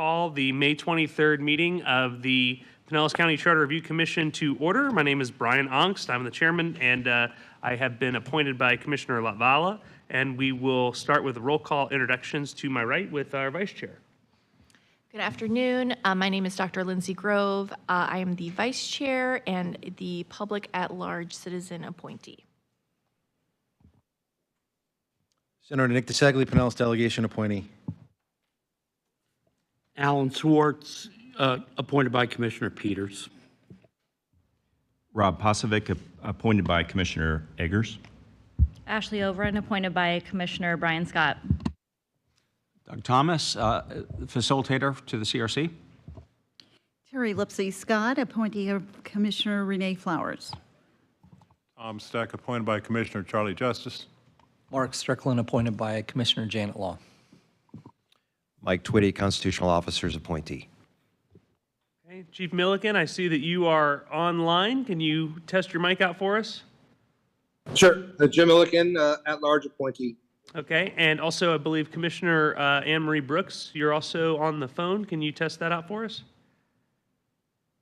call the May 23rd meeting of the Pinellas County Charter Review Commission to order. My name is Brian Ongst. I'm the chairman, and I have been appointed by Commissioner Latvala. And we will start with roll call introductions to my right with our vice chair. Good afternoon. My name is Dr. Lindsay Grove. I am the vice chair and the public at large citizen appointee. Senator Nick DeSegli, Pinellas delegation appointee. Alan Swartz, appointed by Commissioner Peters. Rob Posovic, appointed by Commissioner Eggers. Ashley Overend, appointed by Commissioner Brian Scott. Doug Thomas, facilitator to the CRC. Terry Lipsey Scott, appointee of Commissioner Renee Flowers. Tom Steck, appointed by Commissioner Charlie Justice. Mark Strickland, appointed by Commissioner Janet Law. Mike Twitty, Constitutional Officers appointee. Okay, Chief Milliken, I see that you are online. Can you test your mic out for us? Sure. Jim Milliken, at-large appointee. Okay, and also I believe Commissioner Anne Marie Brooks, you're also on the phone. Can you test that out for us?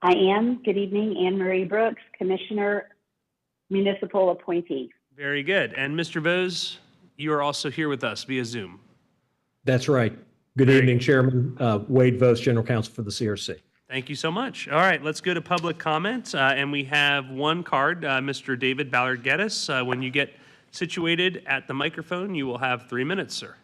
I am. Good evening, Anne Marie Brooks, Commissioner Municipal Appointee. Very good. And Mr. Vose, you are also here with us via Zoom. That's right. Good evening, Chairman. Wade Vose, General Counsel for the CRC. Thank you so much. All right, let's go to public comment. And we have one card, Mr. David Ballard-Geddes. When you get situated at the microphone, you will have 3 minutes, sir.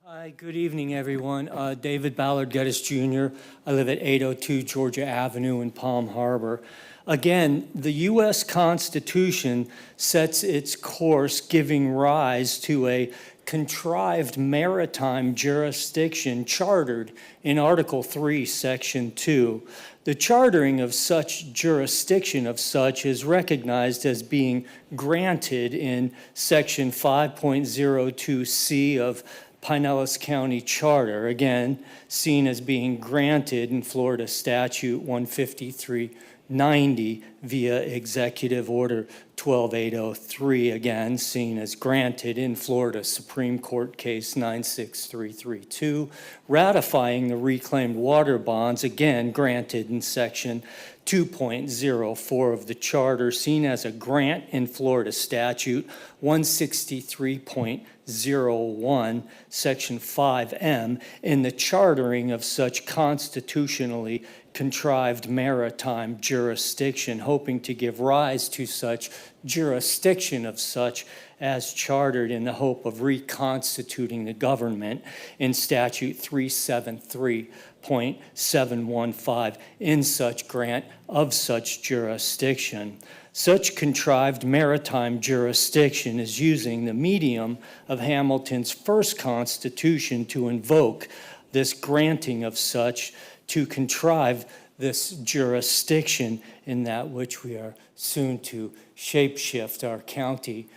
Hi, good evening, everyone. David Ballard-Geddes Jr. I live at 802 Georgia Avenue in Palm Harbor. Again, the U.S. Constitution sets its course giving rise to a contrived maritime jurisdiction chartered in Article 3, Section 2. The chartering of such jurisdiction of such is recognized as being granted in Section 5.02C of Pinellas County Charter, again, seen as being granted in Florida Statute 15390 via Executive Order 12803, again, seen as granted in Florida Supreme Court Case 96332, ratifying the reclaimed water bonds, again, granted in Section 2.04 of the Charter, seen as a grant in Florida Statute 163.01, Section 5M, in the chartering of such constitutionally contrived maritime jurisdiction, hoping to give rise to such jurisdiction of such as chartered in the hope of reconstituting the government in Statute 373.715 in such grant of such jurisdiction. Such contrived maritime jurisdiction is using the medium of Hamilton's first Constitution to invoke this granting of such to contrive this jurisdiction in that which we are soon to shapeshift our county,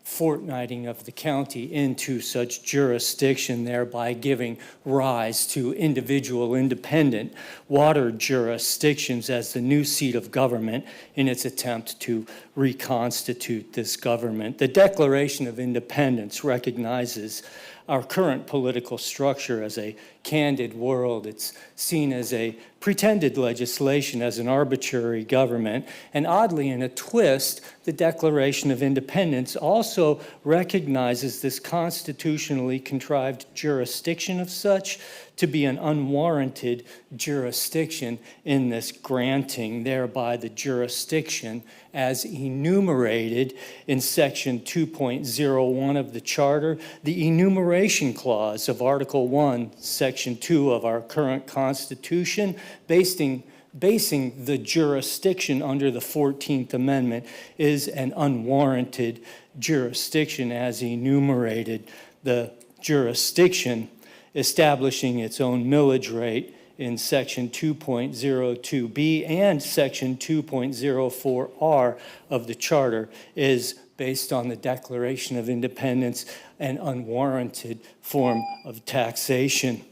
fortnighting of the county into such jurisdiction, thereby giving rise to individual independent water jurisdictions as the new seat of government in its attempt to reconstitute this government. The Declaration of Independence recognizes our current political structure as a candid world. It's seen as a pretended legislation, as an arbitrary government. And oddly, in a twist, the Declaration of Independence also recognizes this constitutionally contrived jurisdiction of such to be an unwarranted jurisdiction in this granting, thereby the jurisdiction as enumerated in Section 2.01 of the Charter, the enumeration clause of Article 1, Section 2 of our current Constitution, basing the jurisdiction under the 14th Amendment is an unwarranted jurisdiction as enumerated. The jurisdiction establishing its own millage rate in Section 2.02B and Section 2.04R of the Charter is based on the Declaration of Independence, an unwarranted form of taxation.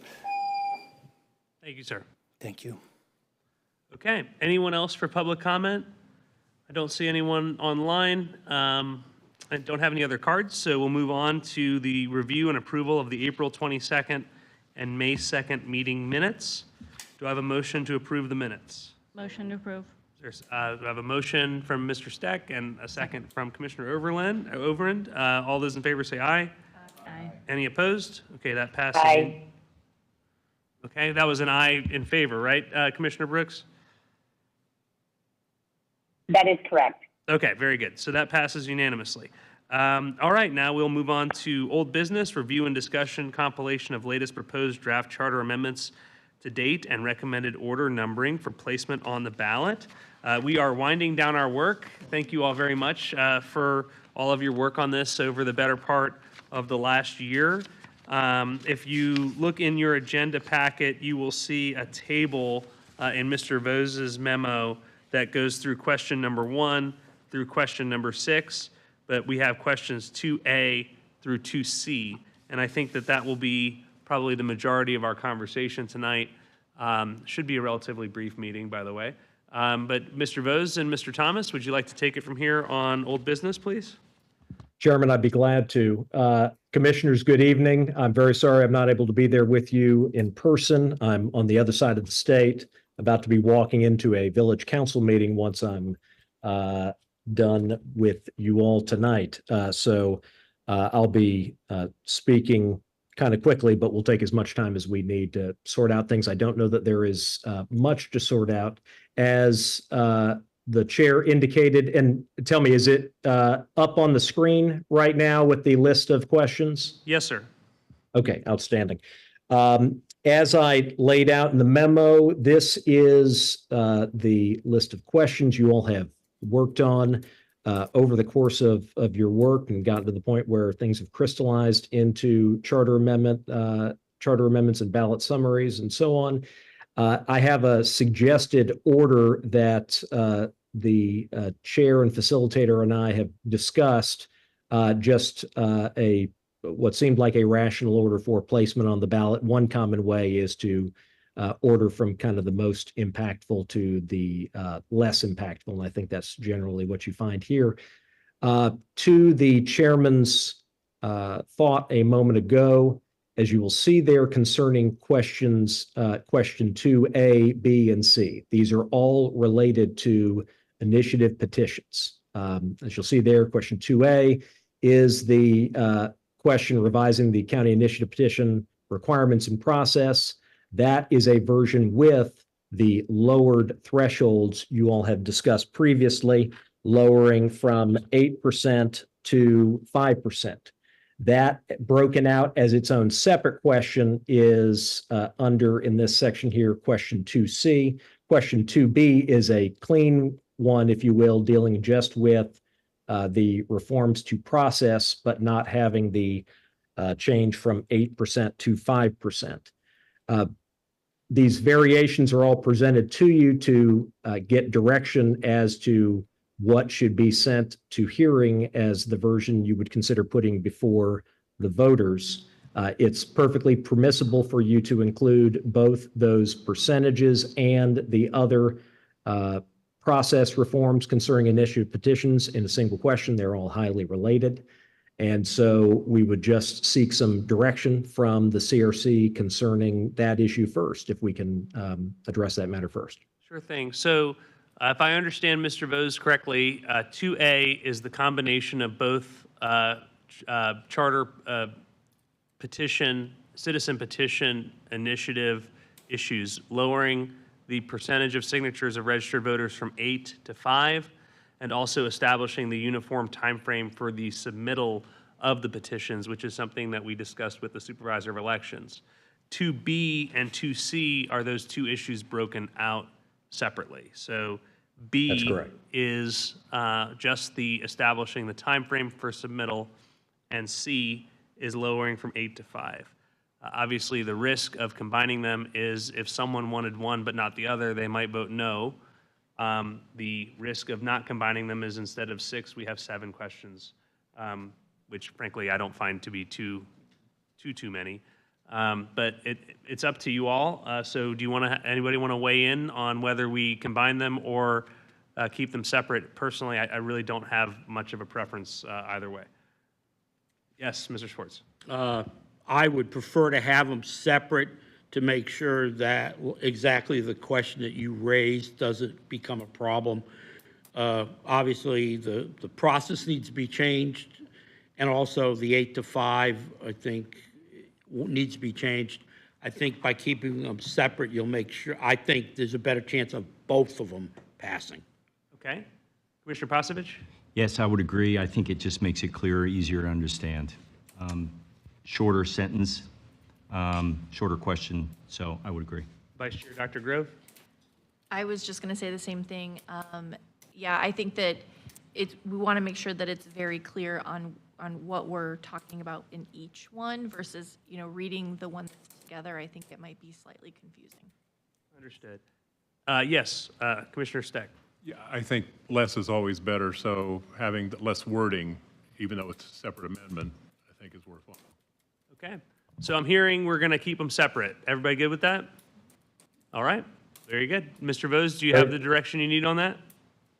Thank you, sir. Thank you. Okay, anyone else for public comment? I don't see anyone online. I don't have any other cards, so we'll move on to the review and approval of the April 22nd and May 2nd meeting minutes. Do I have a motion to approve the minutes? Motion to approve. Do I have a motion from Mr. Steck and a second from Commissioner Overend? All those in favor say aye. Aye. Any opposed? Okay, that passes. Aye. Okay, that was an aye in favor, right, Commissioner Brooks? That is correct. Okay, very good. So that passes unanimously. All right, now we'll move on to old business, review and discussion, compilation of latest proposed draft charter amendments to date and recommended order numbering for placement on the ballot. We are winding down our work. Thank you all very much for all of your work on this over the better part of the last year. If you look in your agenda packet, you will see a table in Mr. Vose's memo that goes through question number 1 through question number 6, but we have questions 2A through 2C, and I think that that will be probably the majority of our conversation tonight. Should be a relatively brief meeting, by the way. But Mr. Vose and Mr. Thomas, would you like to take it from here on old business, please? Chairman, I'd be glad to. Commissioners, good evening. I'm very sorry I'm not able to be there with you in person. I'm on the other side of the state, about to be walking into a village council meeting once I'm done with you all tonight. So I'll be speaking kind of quickly, but we'll take as much time as we need to sort out things. I don't know that there is much to sort out. As the chair indicated, and tell me, is it up on the screen right now with the list of questions? Yes, sir. Okay, outstanding. As I laid out in the memo, this is the list of questions you all have worked on over the course of your work and gotten to the point where things have crystallized into charter amendments and ballot summaries and so on. I have a suggested order that the chair and facilitator and I have discussed, just what seemed like a rational order for placement on the ballot. One common way is to order from kind of the most impactful to the less impactful, and I think that's generally what you find here. To the chairman's thought a moment ago, as you will see there concerning questions, question 2A, B, and C. These are all related to initiative petitions. As you'll see there, question 2A is the question revising the county initiative petition requirements and process. That is a version with the lowered thresholds you all have discussed previously, lowering from 8% to 5%. That broken out as its own separate question is under, in this section here, question 2C. Question 2B is a clean one, if you will, dealing just with the reforms to process, but not having the change from 8% to 5%. These variations are all presented to you to get direction as to what should be sent to hearing as the version you would consider putting before the voters. It's perfectly permissible for you to include both those percentages and the other process reforms concerning initiative petitions in a single question. They're all highly related. And so we would just seek some direction from the CRC concerning that issue first, if we can address that matter first. Sure thing. So if I understand Mr. Vose correctly, 2A is the combination of both charter petition, citizen petition initiative issues, lowering the percentage of signatures of registered voters from 8 to 5, and also establishing the uniform timeframe for the submittal of the petitions, which is something that we discussed with the supervisor of elections. 2B and 2C are those two issues broken out separately. So B is just the establishing the timeframe for submittal, and C is lowering from 8 to 5. Obviously, the risk of combining them is if someone wanted one but not the other, they might vote no. The risk of not combining them is instead of 6, we have 7 questions, which frankly I don't find to be too many. But it's up to you all. So do you want to? Anybody want to weigh in on whether we combine them or keep them separate? Personally, I really don't have much of a preference either way. Yes, Mr. Schwartz. I would prefer to have them separate to make sure that exactly the question that you raised doesn't become a problem. Obviously, the process needs to be changed, and also the 8 to 5, I think, needs to be changed. I think by keeping them separate, you'll make sure, I think there's a better chance of both of them passing. Okay. Commissioner Pasevich? Yes, I would agree. I think it just makes it clearer, easier to understand. Shorter sentence, shorter question, so I would agree. Vice Chair Dr. Grove? I was just going to say the same thing. Yeah, I think that we want to make sure that it's very clear on what we're talking about in each one versus, reading the one that's together. I think it might be slightly confusing. Understood. Yes, Commissioner Steck. Yeah, I think less is always better, so having less wording, even though it's a separate amendment, I think is worthwhile. Okay. So I'm hearing we're going to keep them separate. Everybody good with that? All right. Very good. Mr. Vose, do you have the direction you need on that?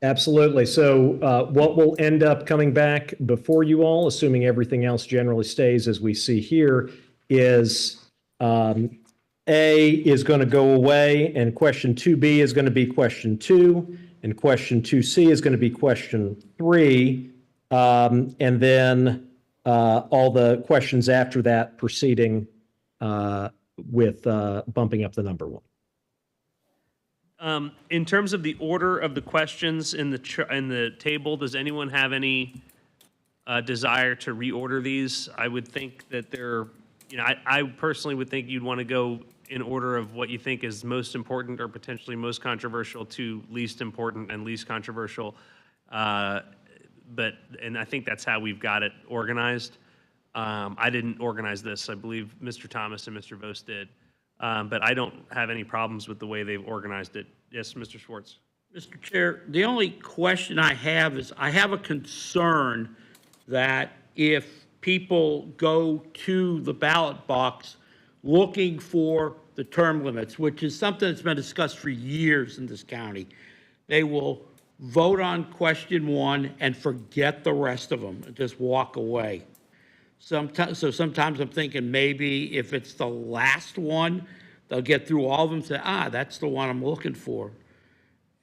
Absolutely. So what will end up coming back before you all, assuming everything else generally stays as we see here, is A is going to go away, and question 2B is going to be question 2, and question 2C is going to be question 3, and then all the questions after that proceeding with bumping up the number 1. In terms of the order of the questions in the table, does anyone have any desire to reorder these? I would think that I personally would think you'd want to go in order of what you think is most important or potentially most controversial to least important and least controversial. And I think that's how we've got it organized. I didn't organize this. I believe Mr. Thomas and Mr. Vose did. But I don't have any problems with the way they've organized it. Yes, Mr. Schwartz. Mr. Chair, the only question I have is I have a concern that if people go to the ballot box looking for the term limits, which is something that's been discussed for years in this county, they will vote on question 1 and forget the rest of them and just walk away. So sometimes I'm thinking maybe if it's the last one, they'll get through all of them and say, that's the one I'm looking for,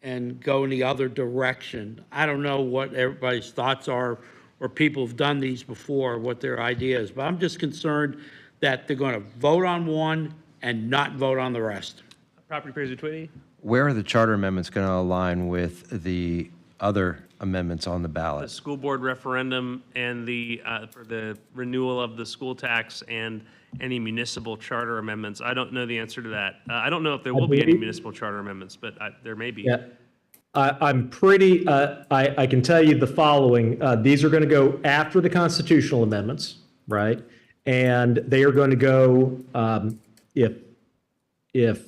and go in the other direction. I don't know what everybody's thoughts are, or people have done these before, what their idea is, but I'm just concerned that they're going to vote on one and not vote on the rest. Property appraiser Twitty. Where are the charter amendments going to align with the other amendments on the The ballot? school board referendum and for the renewal of the school tax and any municipal charter amendments. I don't know the answer to that. I don't know if there will be any municipal charter amendments, but there may be. Yeah. I'm pretty, I can tell you the following. These are going to go after the constitutional amendments, right? And they are going to go, if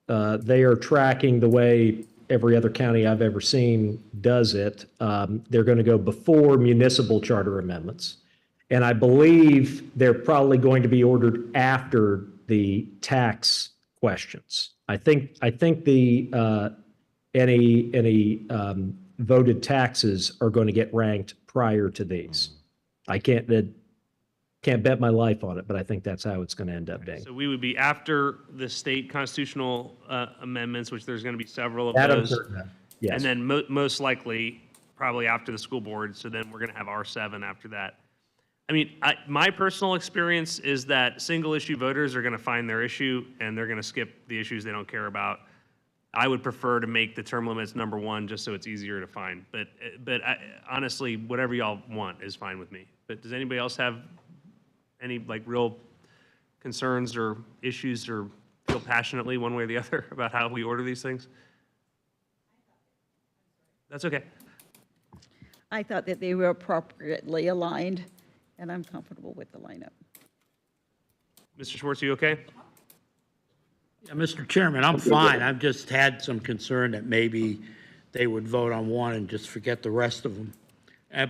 they are tracking the way every other county I've ever seen does it, they're going to go before municipal charter amendments. And I believe they're probably going to be ordered after the tax questions. I think the any voted taxes are going to get ranked prior to these. I can't bet my life on it, but I think that's how it's going to end up being. So we would be after the state constitutional amendments, which there's going to be several of Adam those. heard that. Yes. And then most likely, probably after the school board. So then we're going to have R7 after that. I mean, my personal experience is that single issue voters are going to find their issue and they're going to skip the issues they don't care about. I would prefer to make the term limits number 1 just so it's easier to find. But honestly, whatever y'all want is fine with me. But does anybody else have any real concerns or issues or feel passionately one way or the other about how we order these things? That's okay. I thought that they were appropriately aligned, and I'm comfortable with the lineup. Mr. Schwartz, you okay? Yeah, Mr. Chairman, I'm fine. I've just had some concern that maybe they would vote on one and just forget the rest of them.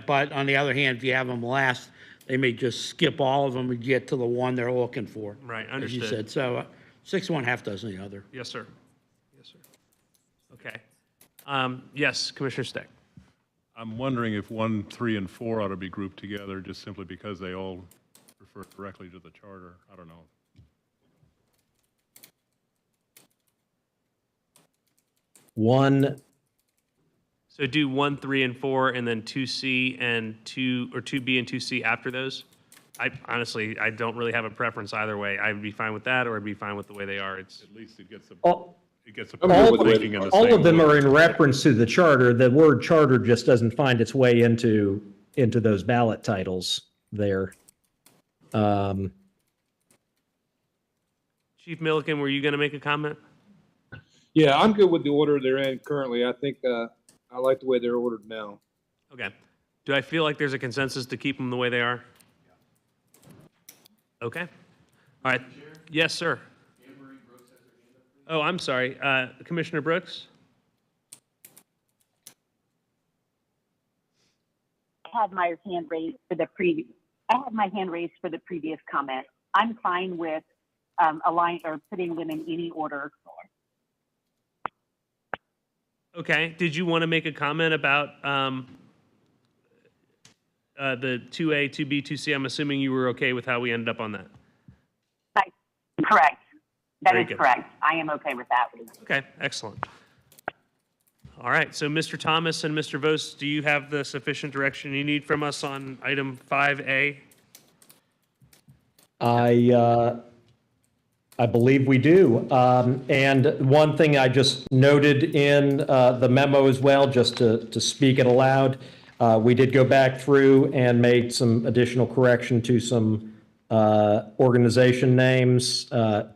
But on the other hand, if you have them last, they may just skip all of them and get to the one they're looking for. Right, As you understood. said, so 6 1, half dozen the other. Yes, sir. Yes, sir. Okay. Yes, Commissioner Steck. I'm wondering if 1, 3, and 4 ought to be grouped together just simply because they all refer refer directly to the charter. I don't know. One, So do 1, 3, and 4, and then 2C and 2, or 2B and 2C after those? I honestly, I don't really have a preference either way. I'd be fine with that, or I'd be fine with the way they are. It's, At least it gets a, all, it gets a all, thinking in the all same of them way. are in reference to the charter. The word charter just doesn't find its way into those ballot titles there. Chief Milliken, were you going to make a comment? Yeah, I'm good with the order they're in currently. I think I like the way they're ordered now. Okay. Do I feel like there's a consensus to keep them the way they are? Okay. All right. Yes, sir. Oh, I'm sorry. Commissioner Brooks? I had my hand raised for the previous. I had my hand raised for the previous comment. I'm fine with align or putting them in any order. Okay. Did you want to make a comment about the 2A, 2B, 2C? I'm assuming you were okay with how we ended up on that. Correct. That Very is good. correct. I am okay with that. Okay, excellent. All right, so Mr. Thomas and Mr. Vos, do you have the sufficient direction you need from us on item 5A? I believe we do. And one thing I just noted in the memo as well, just to speak it aloud, we did go back through and make some additional correction to some organization names,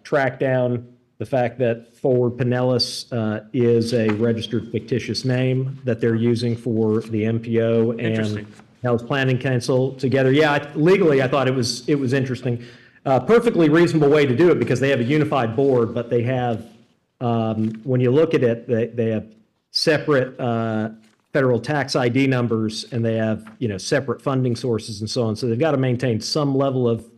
track down the fact that Forward Pinellas is a registered fictitious name that they're using for the MPO and Pinellas Planning Council together. Yeah, legally, I thought it was interesting. Perfectly reasonable way to do it because they have a unified board, but they have, when you look at it, they have separate federal tax ID numbers and they have, separate funding sources and so on. So they've got to maintain some level of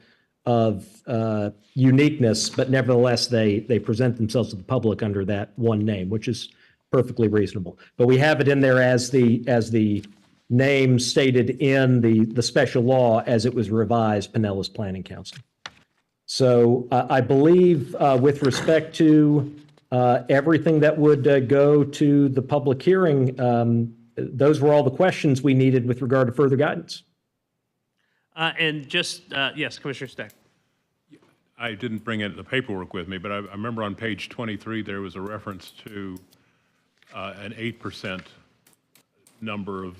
uniqueness, but nevertheless, they present themselves to the public under that one name, which is perfectly reasonable. But we have it in there as the name stated in the special law as it was revised, Pinellas Planning Council. So I believe with respect to everything that would go to the public hearing, those were all the questions we needed with regard to further guidance. And just, yes, Commissioner Steck. I didn't bring the paperwork with me, but I remember on page 23, there was a reference to an 8% number of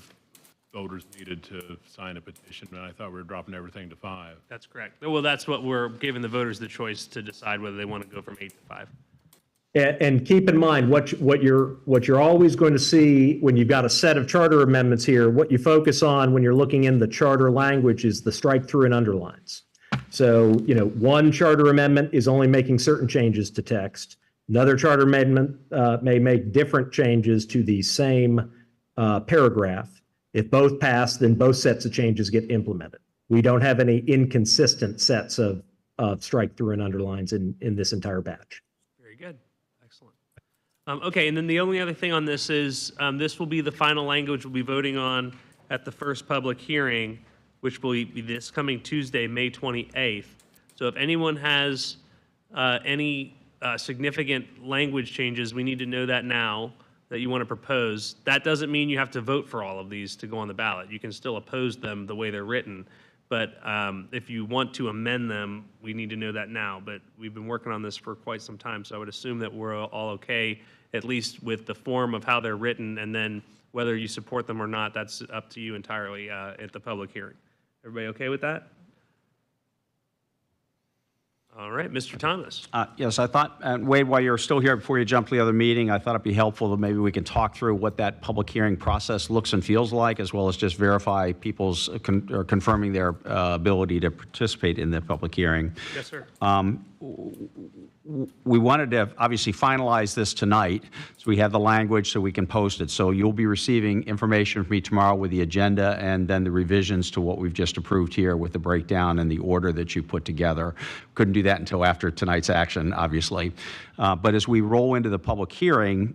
voters needed to sign a petition, and I thought we were dropping everything to 5. That's correct. Well, that's what we're giving the voters the choice to decide whether they want to go from 8 to 5. And keep in mind, what you're always going to see when you've got a set of charter amendments here, what you focus on when you're looking in the charter language is the strike through and underlines. So, one charter amendment is only making certain changes to text. Another charter amendment may make different changes to the same paragraph. If both pass, then both sets of changes get implemented. We don't have any inconsistent sets of strike through and underlines in this entire batch. Very good. Excellent. Okay, and then the only other thing on this is this will be the final language we'll be voting on at the first public hearing, which will be this coming Tuesday, May 28th. So if anyone has any significant language changes, we need to know that now that you want to propose. That doesn't mean you have to vote for all of these to go on the ballot. You can still oppose them the way they're written. But if you want to amend them, we need to know that now. But we've been working on this for quite some time, so I would assume that we're all okay, at least with the form of how they're written, and then whether you support them or not, that's up to you entirely at the public hearing. Everybody okay with that? All right, Mr. Thomas. Yes, I thought, Wade, while you're still here, before you jump to the other meeting, I thought it'd be helpful that maybe we can talk through what that public hearing process looks and feels like, as well as just verify people's or confirming their ability to participate in the public hearing. Yes, sir. we wanted to obviously finalize this tonight, so we have the language so we can post it. So you'll be receiving information from me tomorrow with the agenda and then the revisions to what we've just approved here with the breakdown and the order that you put together. Couldn't do that until after tonight's action, obviously. But as we roll into the public hearing,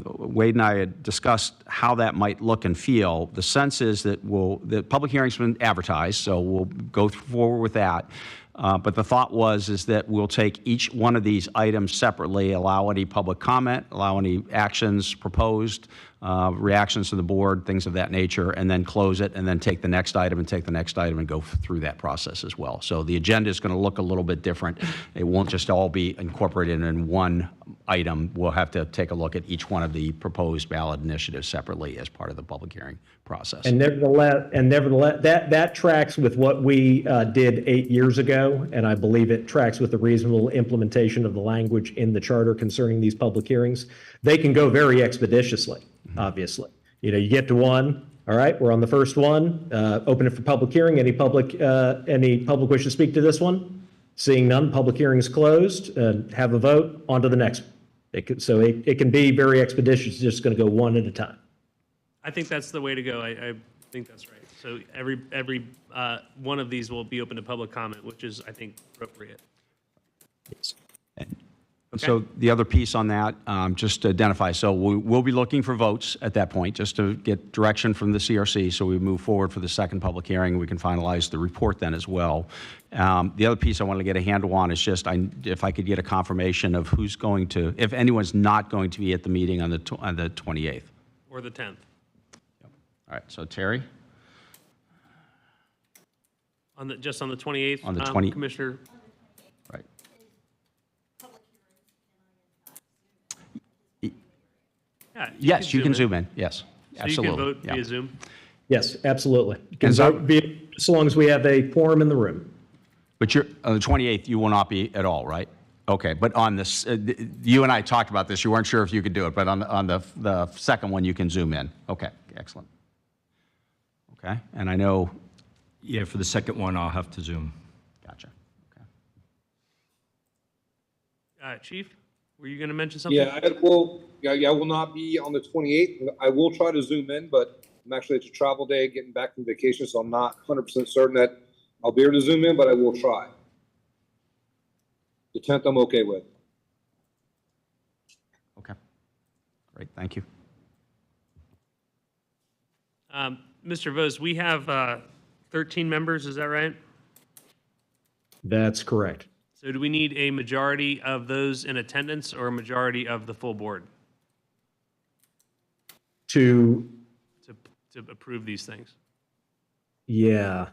Wade and I had discussed how that might look and feel. The sense is that the public hearing's been advertised, so we'll go forward with that. But the thought is that we'll take each one of these items separately, allow any public comment, allow any actions proposed, reactions to the board, things of that nature, and then close it, and then take the next item and take the next item and go through that process as well. So the agenda is going to look a little bit different. It won't just all be incorporated in one item. We'll have to take a look at each one of the proposed ballot initiatives separately as part of the public hearing process. And nevertheless, that tracks with what we did 8 years ago, and I believe it tracks with the reasonable implementation of the language in the charter concerning these public hearings. They can go very expeditiously, obviously. You know, you get to one, all right, we're on the first one, open it for public hearing. Any public wish to speak to this one? Seeing none, public hearing is closed. Have a vote, on to the next one. It can be very expeditious, it's just going to go one at a time. I think that's the way to go. I think that's right. So every one of these will be open to public comment, which is, I think, appropriate. Yes. So the other piece on that, just to identify, so we'll be looking for votes at that point, just to get direction from the CRC, so we move forward for the second public hearing. We can finalize the report then as well. The other piece I want to get a handle on is just if I could get a confirmation of who's going to, if anyone's not going to be at the meeting on the 28th. Or the 10th. All right, so Terry? Just on the 28th? On the 20th. Commissioner? Right. Yeah, Yes, you can zoom in, yes. So Absolutely. you can vote yeah. via Zoom? Yes, absolutely. You can And so- vote so long as we have a quorum in the room. But on the 28th, you will not be at all, right? Okay, but on this, you and I talked about this, you weren't sure if you could do it, but on the second one, you can zoom in. Okay, excellent. Okay, and I know, Yeah, for the second one, I'll have to Zoom. gotcha. Chief, were you going to mention something? Yeah, I will not be on the 28th. I will try to zoom in, but I'm actually, it's a travel day, getting back from vacation, so I'm not 100% certain that I'll be able to zoom in, but I will try. The 10th, I'm okay with. Okay, great, thank you. Mr. Vos, we have 13 members, is that right? That's correct. So do we need a majority of those in attendance or a majority of the full board To, to approve these things? yeah,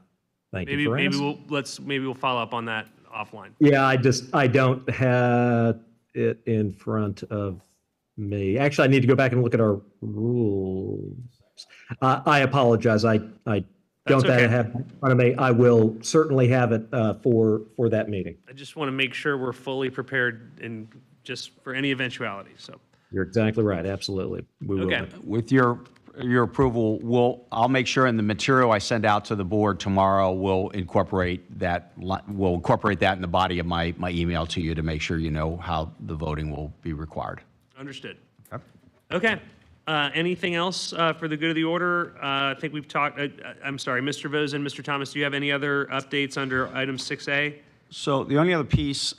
thank you for Maybe asking. we'll follow up on that offline. Yeah, I don't have it in front of me. Actually, I need to go back and look at our rules. I apologize. I don't okay. have it in front of me. I will certainly have it for that meeting. I just want to make sure we're fully prepared and just for any eventuality, so. You're exactly right. Absolutely. We will. Okay. With your approval, I'll make sure in the material I send out to the board tomorrow, we'll incorporate that in the body of my email to you to make sure you know how the voting will be required. Understood. Okay. Okay. Anything else for the good of the order? I think we've talked, I'm sorry, Mr. Vos and Mr. Thomas, do you have any other updates under item 6A? So the only other piece,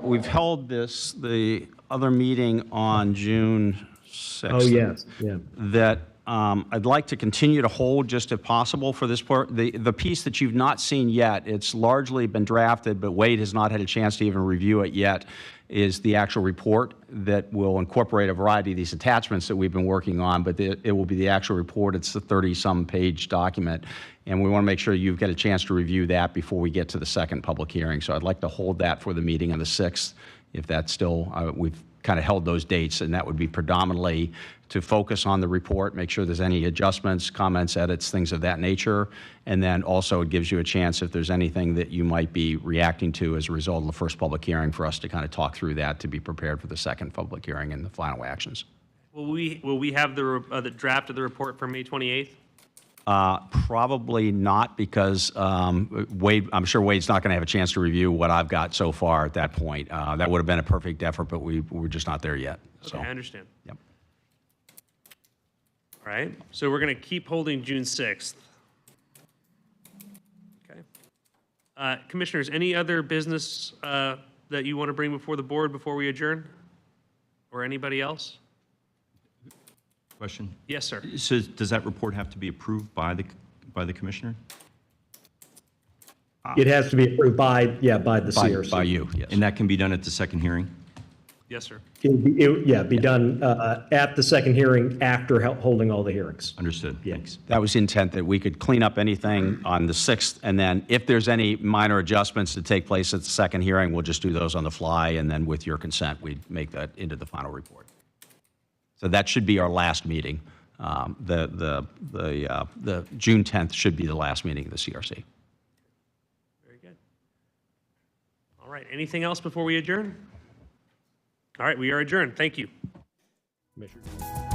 we've held the other meeting on June 6th. Oh, yes. Yeah. That I'd like to continue to hold just if possible for this part. The piece that you've not seen yet, it's largely been drafted, but Wade has not had a chance to even review it yet, is the actual report that will incorporate a variety of these attachments that we've been working on, but it will be the actual report. It's a 30-some page document, and we want to make sure you've got a chance to review that before we get to the second public hearing. So I'd like to hold that for the meeting on the 6th, if that's still, we've kind of held those dates, and that would be predominantly to focus on the report, make sure there's any adjustments, comments, edits, things of that nature. And then also it gives you a chance if there's anything that you might be reacting to as a result of the first public hearing for us to kind of talk through that to be prepared for the second public hearing and the final actions. Will we have the draft of the report for May 28th? Probably not, because Wade, I'm sure Wade's not going to have a chance to review what I've got so far at that point. That would have been a perfect effort, but we're just not there yet. Okay, So, I understand. yep. All right, so we're going to keep holding June 6th. Okay. Commissioners, any other business that you want to bring before the board before we adjourn? Or anybody else? Question? Yes, sir. So does that report have to be approved by the commissioner? It has to be approved by the CRC. By you, yes. And that can be done at the second hearing? Yes, sir. Be done at the second hearing after holding all the hearings. Understood. Thanks. That was the intent, that we could clean up anything on the 6th, and then if there's any minor adjustments to take place at the second hearing, we'll just do those on the fly, and then with your consent, we'd make that into the final report. So that should be our last meeting. The June 10th should be the last meeting of the CRC. Very good. All right, anything else before we adjourn? All right, we are adjourned. Thank you. Commissioner.